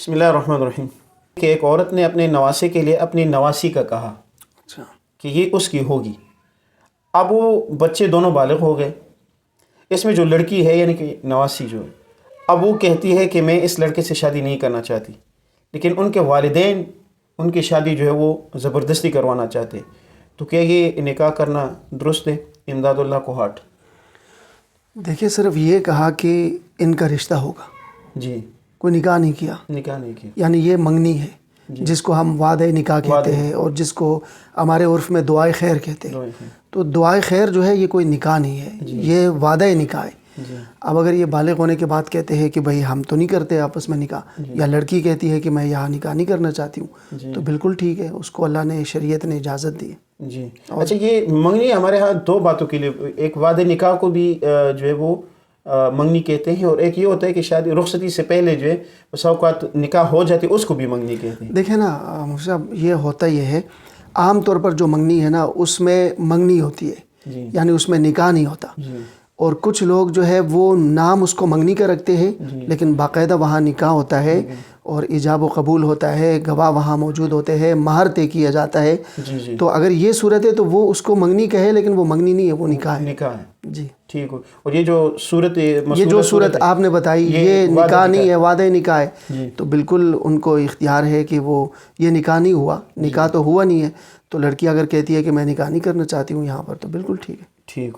بسم اللہ الرحمن الرحیم کہ ایک عورت نے اپنے نواسے کے لیے اپنی نواسی کا کہا اچھا کہ یہ اس کی ہوگی. اب وہ بچے دونوں بالغ ہو گئے. اس میں جو لڑکی ہے یعنی کہ نواسی جو ہے اب وہ کہتی ہے کہ میں اس لڑکے سے شادی نہیں کرنا چاہتی، لیکن ان کے والدین ان کی شادی جو ہے وہ زبردستی کروانا چاہتے. تو کیا یہ نکاح کرنا درست ہے؟ امداد اللہ کوہاٹ. دیکھیے صرف یہ کہا کہ ان کا رشتہ ہوگا، جی کوئی نکاح نہیں کیا، نکاح نہیں کیا. یعنی یہ منگنی ہے جی. جس کو ہم وعدہ نکاح کہتے ہیں اور جس کو ہمارے عرف میں دعائے خیر کہتے ہیں. تو دعائے خیر جو ہے یہ کوئی نکاح نہیں ہے، یہ وعدہ نکاح ہے. جی. اب اگر یہ بالغ ہونے کے بعد کہتے ہیں کہ بھئی ہم تو نہیں کرتے آپس میں نکاح، یا لڑکی کہتی ہے کہ میں یہاں نکاح نہیں کرنا چاہتی ہوں، تو بالکل ٹھیک ہے، اس کو اللہ نے شریعت نے اجازت دی ہے. جی. اچھا، یہ منگنی ہمارے ہاں دو باتوں کے لیے، ایک وعدہ نکاح کو بھی جو ہے وہ منگنی کہتے ہیں، اور ایک یہ ہوتا ہے کہ شادی رخصتی سے پہلے جو ہے بس اوقات نکاح ہو جاتی ہے اس کو بھی منگنی کہتے ہیں. دیکھیں نا مفتی صاحب، یہ ہوتا یہ ہے عام طور پر جو منگنی ہے نا اس میں منگنی ہوتی ہے، جی. یعنی اس میں نکاح نہیں ہوتا. جی. اور کچھ لوگ جو ہے وہ نام اس کو منگنی کا رکھتے ہیں، لیکن باقاعدہ وہاں نکاح ہوتا ہے اور ایجاب و قبول ہوتا ہے، گواہ وہاں موجود ہوتے ہیں، مہر طے کیا جاتا ہے. جی. جی. تو اگر یہ صورت ہے تو وہ اس کو منگنی کہے، لیکن وہ منگنی نہیں ہے، وہ نکاح ہے. نکاح ہے. جی ٹھیک ہو. اور یہ جو صورت یہ جو صورت آپ نے بتائی یہ نکاح نہیں ہے، وعدہ نکاح ہے. جی. تو بالکل ان کو اختیار ہے کہ وہ یہ نکاح نہیں ہوا، نکاح تو ہوا نہیں ہے. تو لڑکی اگر کہتی ہے کہ میں نکاح نہیں کرنا چاہتی ہوں یہاں پر، تو بالکل ٹھیک ہے. ٹھیک.